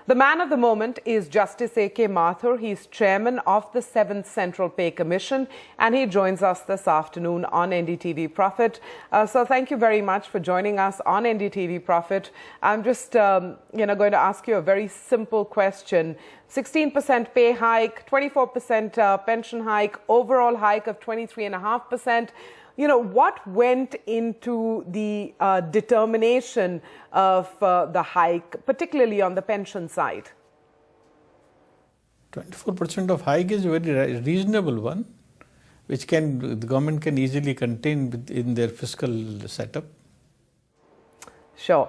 The man of the moment is Justice AK Mathur. He's chairman of the 7th Central Pay Commission, and he joins us this afternoon on NDTV Profit. So thank you very much for joining us on NDTV Profit. I'm just going to ask you a very simple question. 16% pay hike, 24% pension hike, overall hike of 23.5%. What went into the determination of the hike, particularly on the pension side? 24% of hike is a very reasonable one, which the government can easily contain within their fiscal setup. Sure.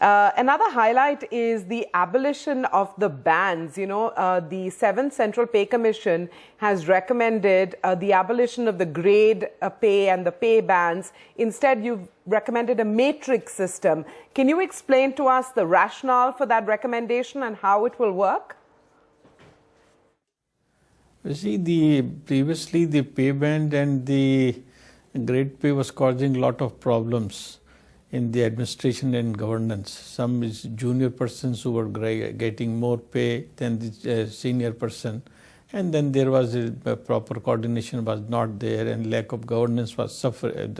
Another highlight is the abolition of the bans. The 7th Central Pay Commission has recommended the abolition of the grade pay and the pay bans. Instead, you've recommended a matrix system. Can you explain to us the rationale for that recommendation and how it will work? You see, previously the pay band and the grade pay was causing a lot of problems in the administration and governance. Some is junior persons who were getting more pay than the senior person, and then there was a proper coordination was not there, and lack of governance was suffering.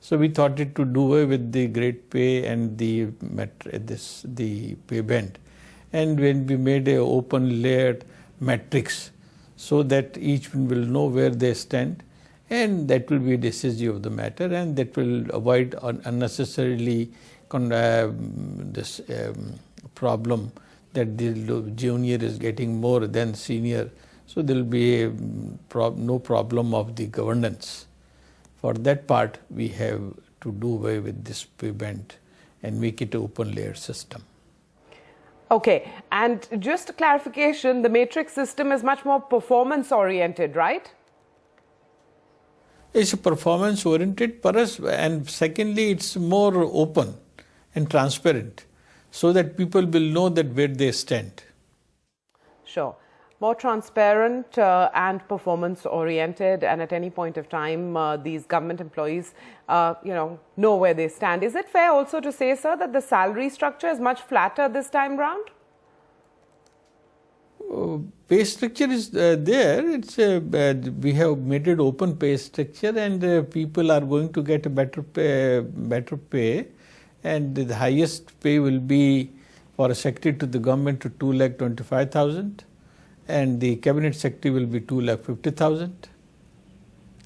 So we thought it to do away with the grade pay and the pay band, and when we made a open layered matrix, so that each one will know where they stand. And that will be decisive of the matter, and that will avoid unnecessarily this problem that the junior is getting more than senior. So there will be no problem of the governance. For that part, we have to do away with this pay band and make it an open layer system. Okay, and just a clarification, the matrix system is much more performance oriented, right? It's performance oriented for us, and secondly, it's more open and transparent so that people will know that where they stand. Sure. More transparent and performance oriented, and at any point of time, these government employees, know where they stand. Is it fair also to say, sir, that the salary structure is much flatter this time round? Pay structure is there. It's we have made it open pay structure, and people are going to get a better pay, and the highest pay will be for a secretary to the government to 2,25,000, and the cabinet secretary will be 2,50,000,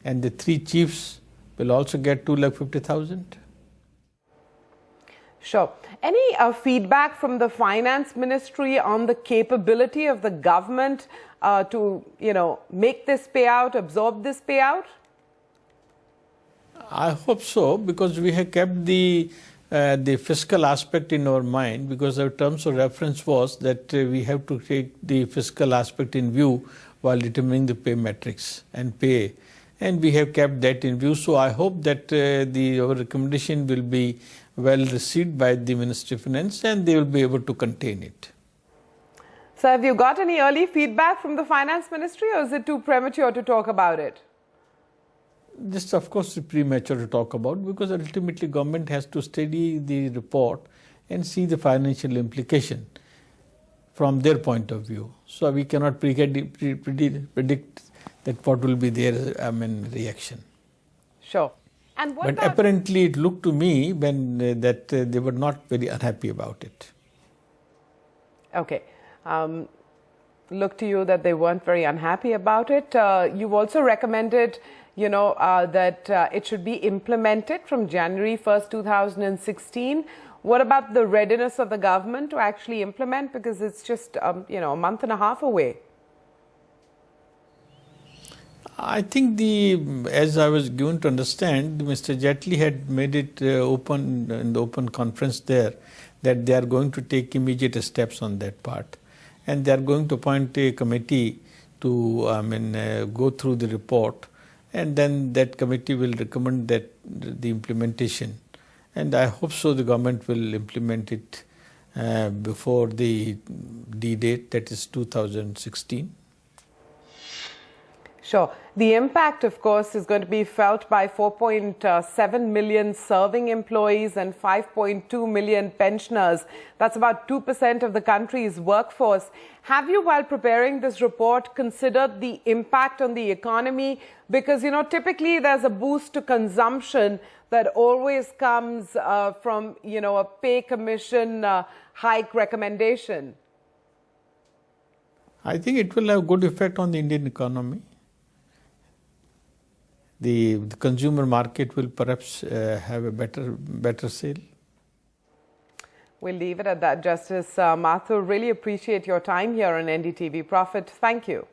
and the 3 chiefs will also get 2,50,000. Sure. Any feedback from the finance ministry on the capability of the government to, make this payout, absorb this payout? I hope so, because we have kept the fiscal aspect in our mind, because our terms of reference was that we have to take the fiscal aspect in view while determining the pay metrics and pay. And we have kept that in view. So I hope that our recommendation will be well received by the Ministry of Finance, and they will be able to contain it. So have you got any early feedback from the Finance Ministry, or is it too premature to talk about it? This, of course, is premature to talk about, because ultimately government has to study the report and see the financial implication from their point of view. So we cannot predict that what will be their reaction. Sure. And but apparently it looked to me that they were not very unhappy about it. Okay. Looked to you that they weren't very unhappy about it. You've also recommended, that it should be implemented from January 1st, 2016. What about the readiness of the government to actually implement? Because it's just, a month and a half away. I think as I was given to understand, Mr. Jaitley had made it open in the open conference there, that they are going to take immediate steps on that part, and they are going to appoint a committee to go through the report, and then that committee will recommend the implementation, and I hope so the government will implement it before the D date, that is 2016. Sure. The impact, of course, is going to be felt by 4.7 million serving employees and 5.2 million pensioners. That's about 2% of the country's workforce. Have you, while preparing this report, considered the impact on the economy? Because, typically there's a boost to consumption that always comes from, a pay commission hike recommendation. I think it will have good effect on the Indian economy. The consumer market will perhaps have a better sale. We'll leave it at that, Justice Mathur. Really appreciate your time here on NDTV Profit. Thank you.